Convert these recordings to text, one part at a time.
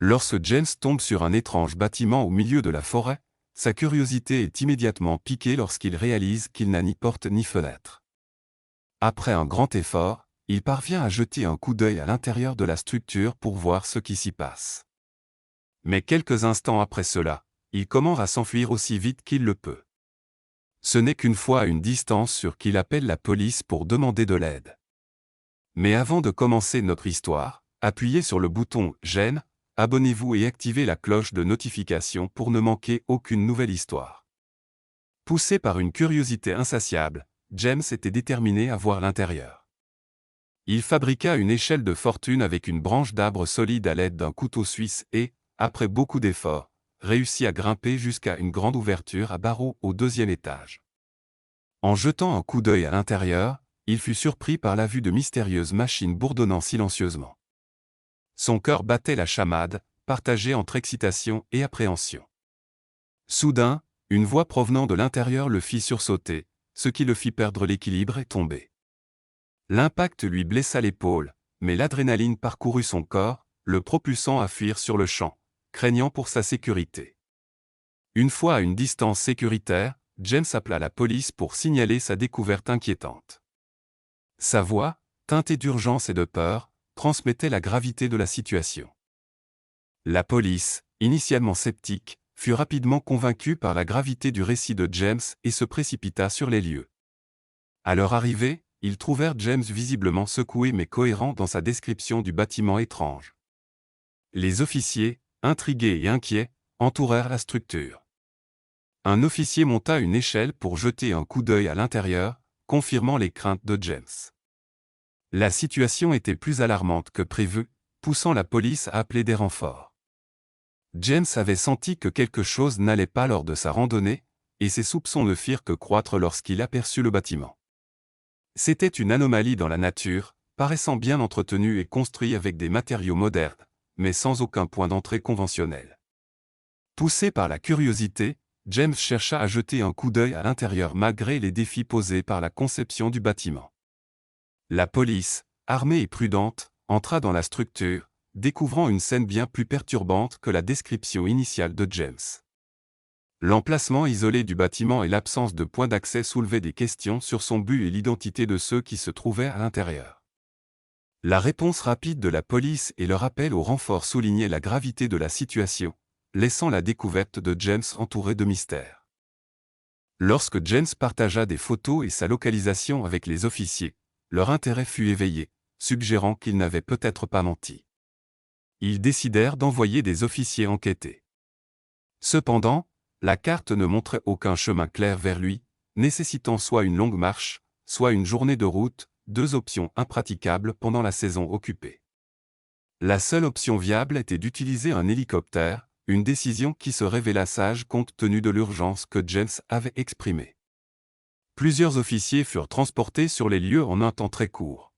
Lorsque James tombe sur un étrange bâtiment au milieu de la forêt, sa curiosité est immédiatement piquée lorsqu'il réalise qu'il n'a ni porte ni fenêtre. Après un grand effort, il parvient à jeter un coup d'œil à l'intérieur de la structure pour voir ce qui s'y passe. Mais quelques instants après cela, il commence à s'enfuir aussi vite qu'il le peut. Ce n'est qu'une fois à une distance sûre qu'il appelle la police pour demander de l'aide. Mais avant de commencer notre histoire, appuyez sur le bouton « J'aime », abonnez-vous et activez la cloche de notification pour ne manquer aucune nouvelle histoire. Poussé par une curiosité insatiable, James était déterminé à voir l'intérieur. Il fabriqua une échelle de fortune avec une branche d'arbre solide à l'aide d'un couteau suisse et, après beaucoup d'efforts, réussit à grimper jusqu'à une grande ouverture à barreaux au 2e étage. En jetant un coup d'œil à l'intérieur, il fut surpris par la vue de mystérieuses machines bourdonnant silencieusement. Son cœur battait la chamade, partagé entre excitation et appréhension. Soudain, une voix provenant de l'intérieur le fit sursauter, ce qui le fit perdre l'équilibre et tomber. L'impact lui blessa l'épaule, mais l'adrénaline parcourut son corps, le propulsant à fuir sur le champ, craignant pour sa sécurité. Une fois à une distance sécuritaire, James appela la police pour signaler sa découverte inquiétante. Sa voix, teintée d'urgence et de peur, transmettait la gravité de la situation. La police, initialement sceptique, fut rapidement convaincue par la gravité du récit de James et se précipita sur les lieux. À leur arrivée, ils trouvèrent James visiblement secoué mais cohérent dans sa description du bâtiment étrange. Les officiers, intrigués et inquiets, entourèrent la structure. Un officier monta une échelle pour jeter un coup d'œil à l'intérieur, confirmant les craintes de James. La situation était plus alarmante que prévu, poussant la police à appeler des renforts. James avait senti que quelque chose n'allait pas lors de sa randonnée, et ses soupçons ne firent que croître lorsqu'il aperçut le bâtiment. C'était une anomalie dans la nature, paraissant bien entretenu et construit avec des matériaux modernes, mais sans aucun point d'entrée conventionnel. Poussé par la curiosité, James chercha à jeter un coup d'œil à l'intérieur malgré les défis posés par la conception du bâtiment. La police, armée et prudente, entra dans la structure, découvrant une scène bien plus perturbante que la description initiale de James. L'emplacement isolé du bâtiment et l'absence de point d'accès soulevaient des questions sur son but et l'identité de ceux qui se trouvaient à l'intérieur. La réponse rapide de la police et leur appel au renfort soulignaient la gravité de la situation, laissant la découverte de James entourée de mystère. Lorsque James partagea des photos et sa localisation avec les officiers, leur intérêt fut éveillé, suggérant qu'il n'avait peut-être pas menti. Ils décidèrent d'envoyer des officiers enquêter. Cependant, la carte ne montrait aucun chemin clair vers lui, nécessitant soit une longue marche, soit une journée de route, 2 options impraticables pendant la saison occupée. La seule option viable était d'utiliser un hélicoptère, une décision qui se révéla sage compte tenu de l'urgence que James avait exprimée. Plusieurs officiers furent transportés sur les lieux en un temps très court.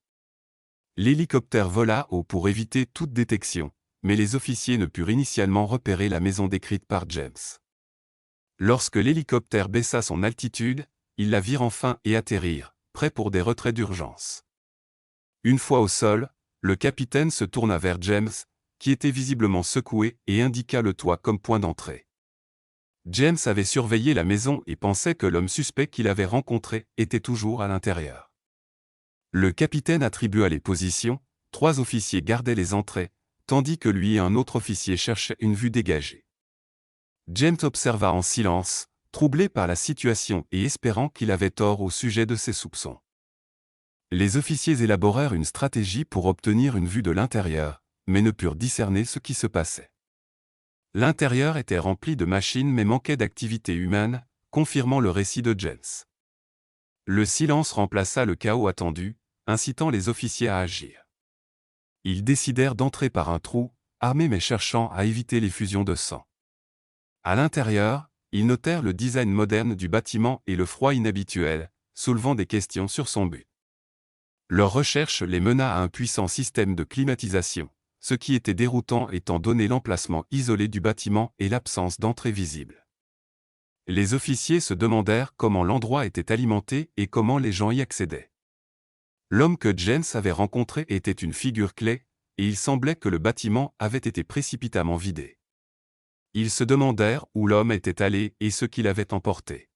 L'hélicoptère vola haut pour éviter toute détection, mais les officiers ne purent initialement repérer la maison décrite par James. Lorsque l'hélicoptère baissa son altitude, ils la virent enfin et atterrirent, prêts pour des retraits d'urgence. Une fois au sol, le capitaine se tourna vers James, qui était visiblement secoué, et indiqua le toit comme point d'entrée. James avait surveillé la maison et pensait que l'homme suspect qu'il avait rencontré était toujours à l'intérieur. Le capitaine attribua les positions, 3 officiers gardaient les entrées, tandis que lui et un autre officier cherchaient une vue dégagée. James observa en silence, troublé par la situation et espérant qu'il avait tort au sujet de ses soupçons. Les officiers élaborèrent une stratégie pour obtenir une vue de l'intérieur, mais ne purent discerner ce qui se passait. L'intérieur était rempli de machines mais manquait d'activité humaine, confirmant le récit de James. Le silence remplaça le chaos attendu, incitant les officiers à agir. Ils décidèrent d'entrer par un trou, armés mais cherchant à éviter l'effusion de sang. À l'intérieur, ils notèrent le design moderne du bâtiment et le froid inhabituel, soulevant des questions sur son but. Leur recherche les mena à un puissant système de climatisation, ce qui était déroutant étant donné l'emplacement isolé du bâtiment et l'absence d'entrée visible. Les officiers se demandèrent comment l'endroit était alimenté et comment les gens y accédaient. L'homme que James avait rencontré était une figure clé, et il semblait que le bâtiment avait été précipitamment vidé. Ils se demandèrent où l'homme était allé et ce qu'il avait emporté.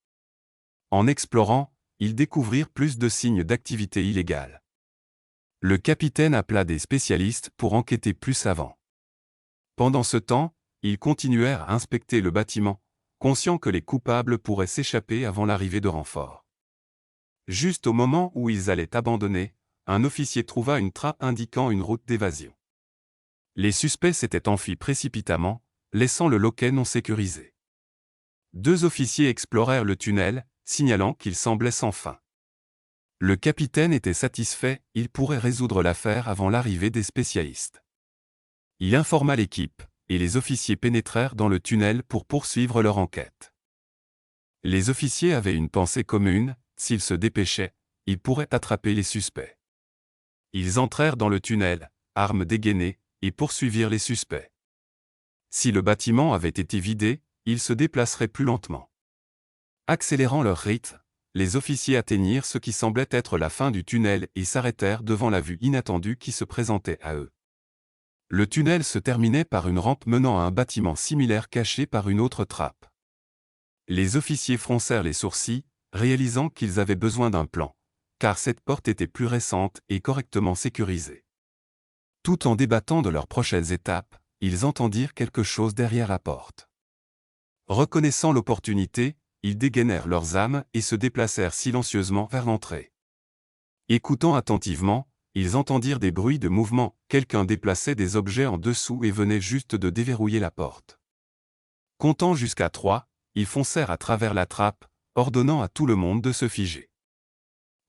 En explorant, ils découvrirent plus de signes d'activité illégale. Le capitaine appela des spécialistes pour enquêter plus avant. Pendant ce temps, ils continuèrent à inspecter le bâtiment, conscients que les coupables pourraient s'échapper avant l'arrivée de renforts. Juste au moment où ils allaient abandonner, un officier trouva une trace indiquant une route d'évasion. Les suspects s'étaient enfuis précipitamment, laissant le loquet non sécurisé. 2 officiers explorèrent le tunnel, signalant qu'il semblait sans fin. Le capitaine était satisfait, il pourrait résoudre l'affaire avant l'arrivée des spécialistes. Il informa l'équipe, et les officiers pénétrèrent dans le tunnel pour poursuivre leur enquête. Les officiers avaient une pensée commune, s'ils se dépêchaient, ils pourraient attraper les suspects. Ils entrèrent dans le tunnel, armes dégainées, et poursuivirent les suspects. Si le bâtiment avait été vidé, ils se déplaceraient plus lentement. Accélérant leur rythme, les officiers atteignirent ce qui semblait être la fin du tunnel et s'arrêtèrent devant la vue inattendue qui se présentait à eux. Le tunnel se terminait par une rampe menant à un bâtiment similaire caché par une autre trappe. Les officiers froncèrent les sourcils, réalisant qu'ils avaient besoin d'un plan, car cette porte était plus récente et correctement sécurisée. Tout en débattant de leurs prochaines étapes, ils entendirent quelque chose derrière la porte. Reconnaissant l'opportunité, ils dégainèrent leurs armes et se déplacèrent silencieusement vers l'entrée. Écoutant attentivement, ils entendirent des bruits de mouvement, quelqu'un déplaçait des objets en dessous et venait juste de déverrouiller la porte. Comptant jusqu'à 3, ils foncèrent à travers la trappe, ordonnant à tout le monde de se figer.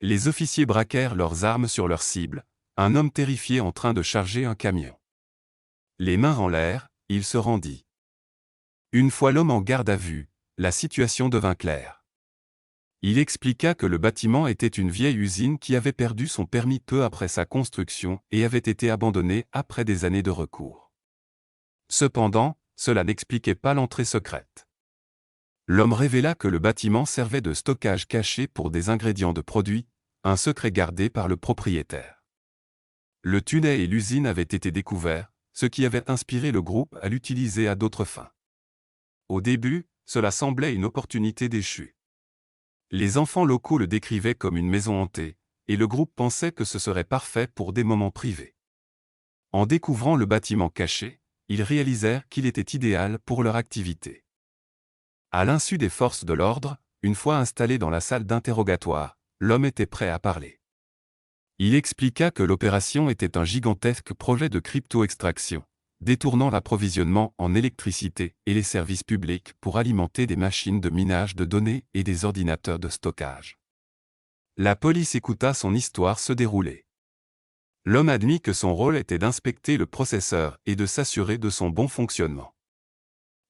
Les officiers braquèrent leurs armes sur leur cible, un homme terrifié en train de charger un camion. Les mains en l'air, il se rendit. Une fois l'homme en garde à vue, la situation devint claire. Il expliqua que le bâtiment était une vieille usine qui avait perdu son permis peu après sa construction et avait été abandonnée après des années de recours. Cependant, cela n'expliquait pas l'entrée secrète. L'homme révéla que le bâtiment servait de stockage caché pour des ingrédients de produits, un secret gardé par le propriétaire. Le tunnel et l'usine avaient été découverts, ce qui avait inspiré le groupe à l'utiliser à d'autres fins. Au début, cela semblait une opportunité déchue. Les enfants locaux le décrivaient comme une maison hantée, et le groupe pensait que ce serait parfait pour des moments privés. En découvrant le bâtiment caché, ils réalisèrent qu'il était idéal pour leur activité. À l'insu des forces de l'ordre, une fois installé dans la salle d'interrogatoire, l'homme était prêt à parler. Il expliqua que l'opération était un gigantesque projet de crypto-extraction, détournant l'approvisionnement en électricité et les services publics pour alimenter des machines de minage de données et des ordinateurs de stockage. La police écouta son histoire se dérouler. L'homme admit que son rôle était d'inspecter le processeur et de s'assurer de son bon fonctionnement.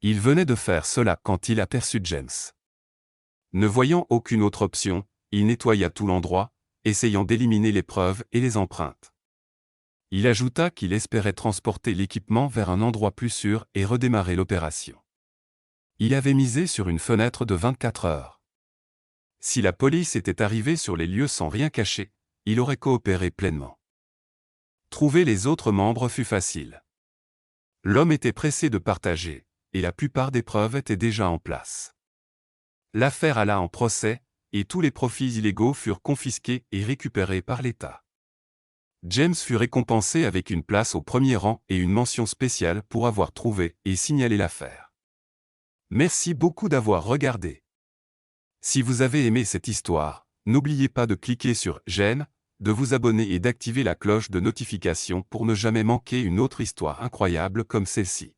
Il venait de faire cela quand il aperçut James. Ne voyant aucune autre option, il nettoya tout l'endroit, essayant d'éliminer les preuves et les empreintes. Il ajouta qu'il espérait transporter l'équipement vers un endroit plus sûr et redémarrer l'opération. Il avait misé sur une fenêtre de 24 heures. Si la police était arrivée sur les lieux sans rien cacher, il aurait coopéré pleinement. Trouver les autres membres fut facile. L'homme était pressé de partager, et la plupart des preuves étaient déjà en place. L'affaire alla en procès, et tous les profits illégaux furent confisqués et récupérés par l'État. James fut récompensé avec une place au premier rang et une mention spéciale pour avoir trouvé et signalé l'affaire. Merci beaucoup d'avoir regardé. Si vous avez aimé cette histoire, n'oubliez pas de cliquer sur « J'aime », de vous abonner et d'activer la cloche de notification pour ne jamais manquer une autre histoire incroyable comme celle-ci.